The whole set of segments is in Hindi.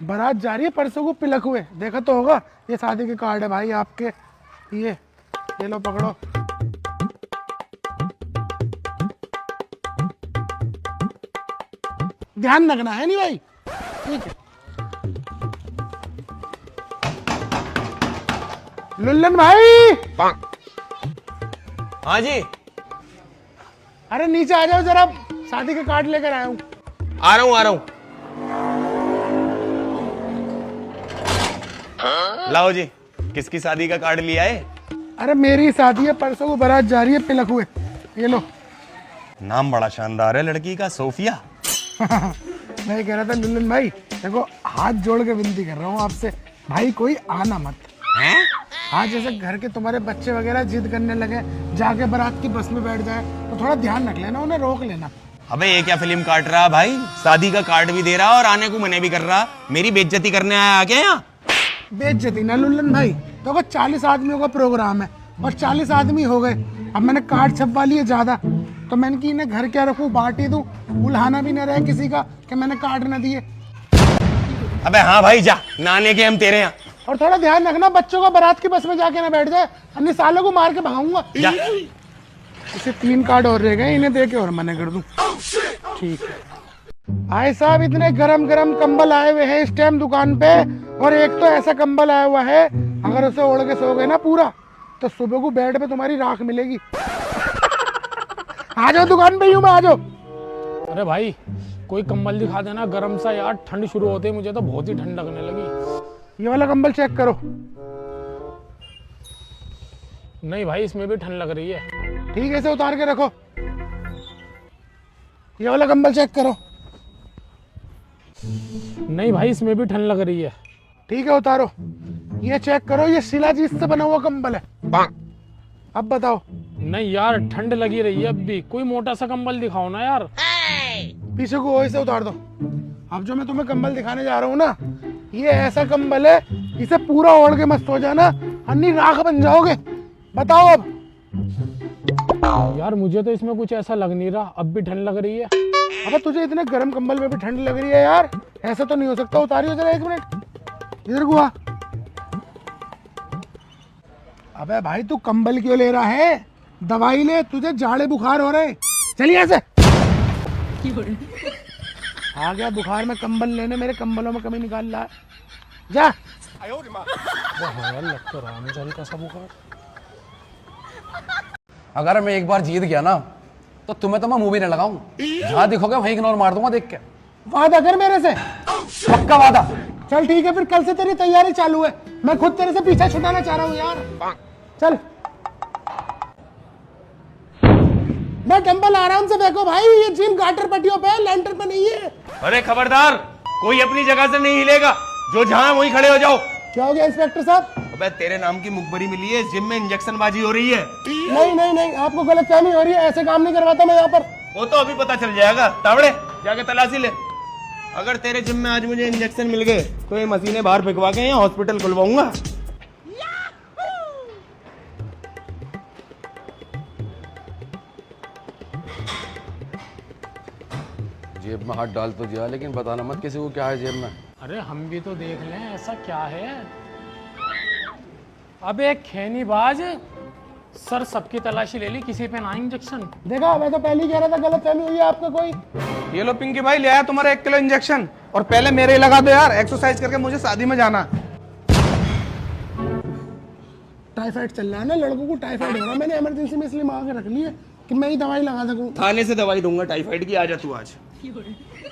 बारात जा रही है, परसों को पिलक हुए, देखा तो होगा। ये शादी के कार्ड है भाई आपके, ये लो पकड़ो। ध्यान रखना है नहीं भाई, ठीक है। लुल्लन भाई। हाँ जी, अरे नीचे आ जाओ जरा, शादी के कार्ड लेकर आया हूँ। आ रहा हूँ। लाओ जी, किसकी शादी का कार्ड लिया है? अरे मेरी शादी है, परसों को बारात जा रही है, पिलक हुए, ये लो। नाम बड़ा शानदार है लड़की का, सोफिया। मैं कह रहा था लुल्लन भाई, देखो हाथ जोड़ के विनती कर रहा हूँ आपसे, भाई कोई आना मत। हैं? हाँ, जैसे घर के तुम्हारे बच्चे वगैरह जिद करने लगे जाके बारात की बस में बैठ जाए, तो थोड़ा ध्यान रख लेना, उन्हें रोक लेना। अबे ये क्या फिल्म काट रहा भाई? शादी का कार्ड भी दे रहा और आने को मने भी कर रहा। मेरी बेइज्जती करने आया क्या यहाँ? बेइज्जती ना लुल्लन भाई, देखो 40 आदमियों का प्रोग्राम है और 40 आदमी हो गए। अब मैंने कार्ड छपवा लिए ज्यादा, तो मैंने कि इन्हें घर क्या रखूं, बांट ही दूं, उल्हाना भी न रहे किसी का कि मैंने कार्ड न दिए। अबे हाँ भाई, जा नाने के हम तेरे यहाँ। और थोड़ा ध्यान रखना बच्चों का बारात की बस में जाके ना बैठ जाए, अन्य सालों को मार के भगाऊंगा। जा। इसे 3 कार्ड और रह गए, इन्हें दे के और मना कर दूं। ठीक है भाई साहब, इतने गरम गरम कंबल आए हुए हैं इस टाइम दुकान पे, और एक तो ऐसा कंबल आया हुआ है, अगर उसे ओढ़ के सो गए ना पूरा, तो सुबह को बेड पे तुम्हारी राख मिलेगी। आ जाओ दुकान पे, यूं में आ जाओ। अरे भाई कोई कंबल दिखा देना गरम सा यार, ठंड शुरू होते ही मुझे तो बहुत ही ठंड लगने लगी। ये वाला कंबल चेक करो। नहीं भाई, इसमें भी ठंड लग रही है। ठीक है, इसे उतार के रखो। ये वाला कंबल चेक करो। नहीं भाई, इसमें भी ठंड लग रही है। ठीक है, उतारो। ये चेक करो, ये शिलाजीत से बना हुआ कंबल है। अब बताओ। नहीं यार, ठंड लगी रही है अब भी, कोई मोटा सा कंबल दिखाओ ना यार। पीछे को वही से उतार दो। अब जो मैं तुम्हें कंबल दिखाने जा रहा हूँ ना, ये ऐसा कंबल है, इसे पूरा ओढ़ के मस्त हो जाना, अन्नी राख बन जाओगे। बताओ अब। यार मुझे तो इसमें कुछ ऐसा लग नहीं रहा, अब भी ठंड लग रही है। अबे तुझे इतने गर्म कंबल में भी ठंड लग रही है यार, ऐसा तो नहीं हो सकता। उतारियो जरा, 1 मिनट इधर को आ। अबे भाई तू कंबल क्यों ले रहा है, दवाई ले, तुझे जाड़े बुखार हो रहे। चलिए ऐसे। आ गया बुखार में कंबल लेने, मेरे कंबलों में कमी निकाल रहा है। जा। यार लग तो रहा मुझे हल्का सा बुखार। अगर मैं एक बार जीत गया ना, तो तुम्हें तो मैं मूवी नहीं लगाऊं, जहां दिखोगे वहीं इग्नोर मार दूंगा देख के। वादा कर मेरे से। पक्का वादा। चल ठीक है, फिर कल से तेरी तैयारी चालू है, मैं खुद तेरे से पीछा छुड़ाना चाह रहा हूँ यार। चल। मैं डंबल आराम से देखो भाई, ये जिम गाटर पट्टियों पे है, लेंटर पे नहीं है। अरे खबरदार, कोई अपनी जगह से नहीं हिलेगा, जो जहां वहीं खड़े हो जाओ। क्या हो गया इंस्पेक्टर साहब? अबे तेरे नाम की मुखबरी मिली है, जिम में इंजेक्शन बाजी हो रही है। नहीं नहीं नहीं, आपको गलतफहमी हो रही है, ऐसे काम नहीं करवाता मैं यहाँ पर। वो तो अभी पता चल जाएगा, तावड़े जाके तलाशी ले। अगर तेरे जिम में आज मुझे इंजेक्शन मिल गए, तो ये मशीनें बाहर फेंकवा के यहाँ हॉस्पिटल खुलवाऊंगा। जेब में हाथ डाल तो दिया, लेकिन बताना मत किसी को क्या है जेब में। अरे हम भी तो देख लें ऐसा क्या है। अब एक खैनीबाज सर, सबकी तलाशी ले ली, किसी पे ना इंजेक्शन। देखा, मैं तो पहले ही कह रहा था गलतफहमी हुई है आपको कोई। ये लो पिंकी भाई, ले आया तुम्हारा 1 किलो इंजेक्शन, और पहले मेरे ही लगा दो यार, एक्सरसाइज करके मुझे शादी में जाना। टाइफाइड चल रहा है ना, लड़कों को टाइफाइड हो रहा है, मैंने इमरजेंसी में इसलिए मांग के रख ली है कि मैं ही दवाई लगा सकूं। थाने से दवाई दूंगा टाइफाइड की, आजा तू आज।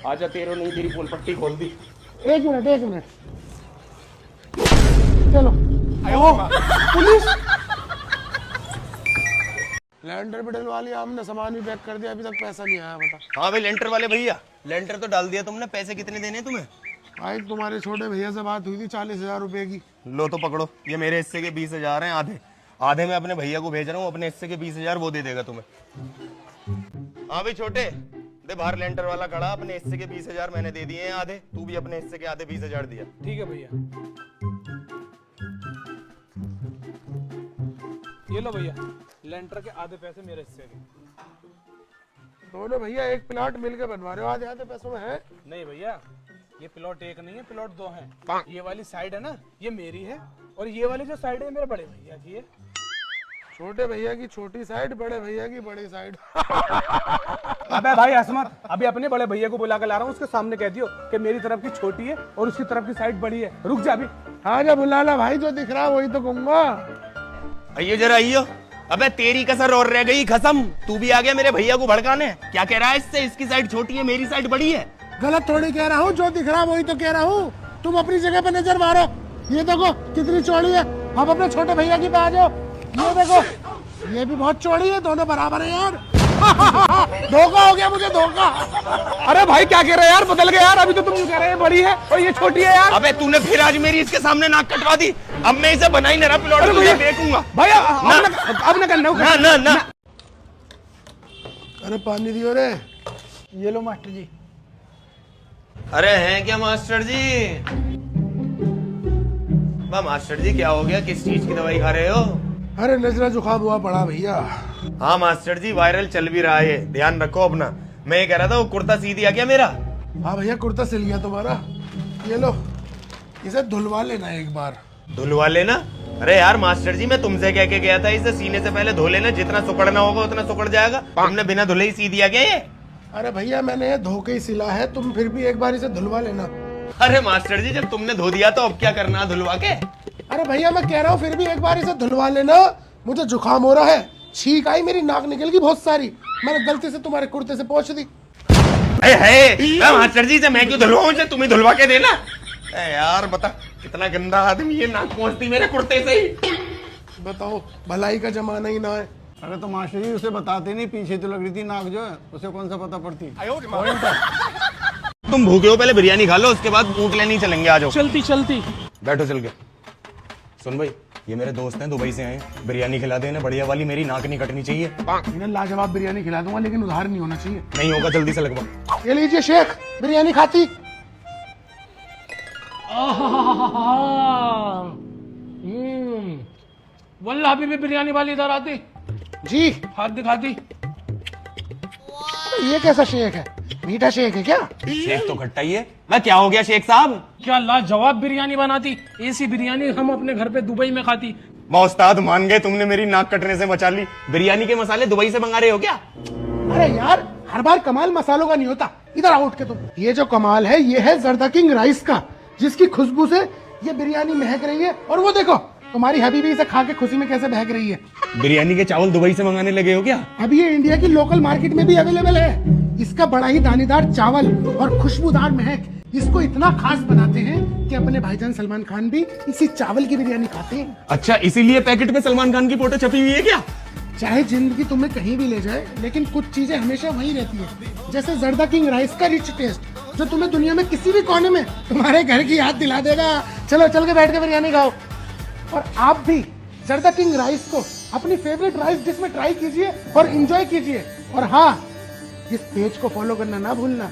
आजा, तेरे नहीं तेरी पोल पट्टी खोल दी। 1 मिनट 1 मिनट, चलो। पुलिस। लैंडर पे डलवा लिया हमने, सामान भी पैक कर दिया, अभी तक पैसा नहीं आया। बता। हाँ भाई, लेंटर वाले भैया, लेंटर तो डाल दिया तुमने, पैसे कितने देने तुम्हें? भाई तुम्हारे छोटे भैया से बात हुई थी 40,000 रुपए की। लो तो पकड़ो, ये मेरे हिस्से के 20,000 हैं, आधे आधे मैं अपने भैया को भेज रहा हूँ, अपने हिस्से के 20,000 वो दे देगा तुम्हें। हाँ भाई छोटे, दे बाहर लेंटर वाला खड़ा, अपने हिस्से के 20,000 मैंने दे दिए हैं आधे, तू भी अपने हिस्से के आधे 20,000 दिया। ठीक है भैया। ये लो भैया, लेंटर के आधे पैसे मेरे हिस्से के। दोनों भैया एक प्लाट मिलकर बनवा रहे हो, आधे आधे पैसों में है। नहीं भैया, ये प्लॉट एक नहीं है, प्लॉट दो हैं। ये वाली साइड है ना, ये मेरी है, और ये वाली जो साइड है मेरे बड़े भैया की है। छोटे भैया की छोटी साइड, बड़े भैया की बड़ी साइड। अबे भाई असमत, अभी अपने बड़े भैया को बुला कर ला रहा हूँ, उसके सामने कह दियो कि मेरी तरफ की छोटी है और उसकी तरफ की साइड बड़ी है। रुक जा अभी। हाँ जा बुला ला भाई, जो दिख रहा है वही तो कहूंगा। आइयो जरा आइयो। अबे तेरी कसर और रह गई खसम, तू भी आ गया मेरे भैया को भड़काने। क्या कह रहा है इससे? इसकी साइड छोटी है, मेरी साइड बड़ी है। गलत थोड़ी कह रहा हूँ, जो दिख रहा है वही तो कह रहा हूँ। तुम अपनी जगह पे नजर मारो। ये देखो कितनी चौड़ी है। अब अपने छोटे भैया की पे आ जाओ। ये देखो, ये भी बहुत चौड़ी है, दोनों बराबर है यार। धोखा हो गया मुझे, धोखा। अरे भाई क्या कह रहे हैं यार, बदल गया यार। अभी तो तुम कह रहे हैं बड़ी है और ये छोटी है यार। अबे तूने फिर आज मेरी इसके सामने नाक कटवा दी। अब मैं इसे बना ही नहीं रहा प्लॉट, तुझे देखूंगा भाई अब न करना। ना ना ना। अरे पानी दियो रे। ये लो मास्टर जी। अरे हैं क्या मास्टर जी? वाह मास्टर जी, क्या हो गया? किस चीज की दवाई खा रहे हो? अरे नजरा जुकाम हुआ पड़ा भैया। हाँ मास्टर जी, वायरल चल भी रहा है, ध्यान रखो अपना। मैं ये कह रहा था, वो कुर्ता सी दिया क्या मेरा? हाँ भैया, कुर्ता सिल गया तुम्हारा। ये लो, इसे धुलवा लेना एक बार। धुलवा लेना? अरे यार मास्टर जी, मैं तुमसे कह के गया था इसे सीने से पहले धो लेना, जितना सुकड़ना होगा उतना सुकड़ जाएगा। तुमने बिना धुले ही सी दिया क्या ये? अरे भैया मैंने ये धो के ही सिला है, तुम फिर भी एक बार इसे धुलवा लेना। अरे मास्टर जी, जब तुमने धो दिया तो अब क्या करना धुलवा के? अरे भैया मैं कह रहा हूँ फिर भी एक बार इसे धुलवा लेना। मुझे जुकाम हो रहा है, छींक आई, मेरी नाक निकल गई बहुत सारी। मैंने गलती से तुम्हारे कुर्ते से पोंछ दी। मास्टर जी से मैं क्यों धुलवाऊं, इसे तुम्हें धुलवा के देना। यार बता, कितना गंदा आदमी, ये नाक पहुंचती मेरे कुर्ते से ही। बताओ, भलाई का जमाना ही ना है। अरे तो मास्टर जी उसे बताते नहीं, पीछे तो लग रही थी नाक जो है, उसे कौन सा पता पड़ती। तुम भूखे हो, पहले बिरयानी खा लो, उसके बाद ऊँट लेने चलेंगे। आ जाओ। चलती चलती। बैठो चल के। सुन भाई, ये मेरे दोस्त हैं, दुबई से आए, बिरयानी खिला देना बढ़िया वाली, मेरी नाक नहीं कटनी चाहिए। इन्हें लाजवाब बिरयानी खिला दूंगा, लेकिन उधार नहीं होना चाहिए। नहीं होगा, जल्दी से लगवा। ये लीजिए शेख, बिरयानी खाती। वल्लाह अभी भी बिरयानी वाली इधर आती, जी हाथ दिखाती। ये कैसा शेक है? मीठा शेक है क्या? शेख तो खट्टा ही है। मैं क्या हो गया शेख साहब? क्या लाजवाब बिरयानी बनाती। ऐसी बिरयानी हम अपने घर पे दुबई में खाती। मौस्ताद मान गए, तुमने मेरी नाक कटने से बचा ली। बिरयानी के मसाले दुबई से मंगा रहे हो क्या? अरे यार, हर बार कमाल मसालों का नहीं होता। इधर आओ उठ के तुम। ये जो कमाल है, ये है जर्दा किंग राइस का, जिसकी खुशबू से ये बिरयानी महक रही है। और वो देखो, तुम्हारी हबीबी इसे खा के खुशी में कैसे बहक रही है। बिरयानी के चावल दुबई से मंगाने लगे हो क्या? अभी ये इंडिया की लोकल मार्केट में भी अवेलेबल है। इसका बड़ा ही दानेदार चावल और खुशबूदार महक इसको इतना खास बनाते हैं कि अपने भाईजान सलमान खान भी इसी चावल की बिरयानी खाते हैं। अच्छा, इसीलिए पैकेट में सलमान खान की फोटो छपी हुई है क्या? चाहे जिंदगी तुम्हें कहीं भी ले जाए, लेकिन कुछ चीजें हमेशा वही रहती है। जैसे जर्दा किंग राइस का रिच टेस्ट, जो तुम्हें दुनिया में किसी भी कोने में तुम्हारे घर की याद दिला देगा। चलो चल के बैठ के बिरयानी खाओ। और आप भी जर्दा किंग राइस को अपनी फेवरेट राइस डिश में ट्राई कीजिए और एंजॉय कीजिए। और हाँ, इस पेज को फॉलो करना ना भूलना।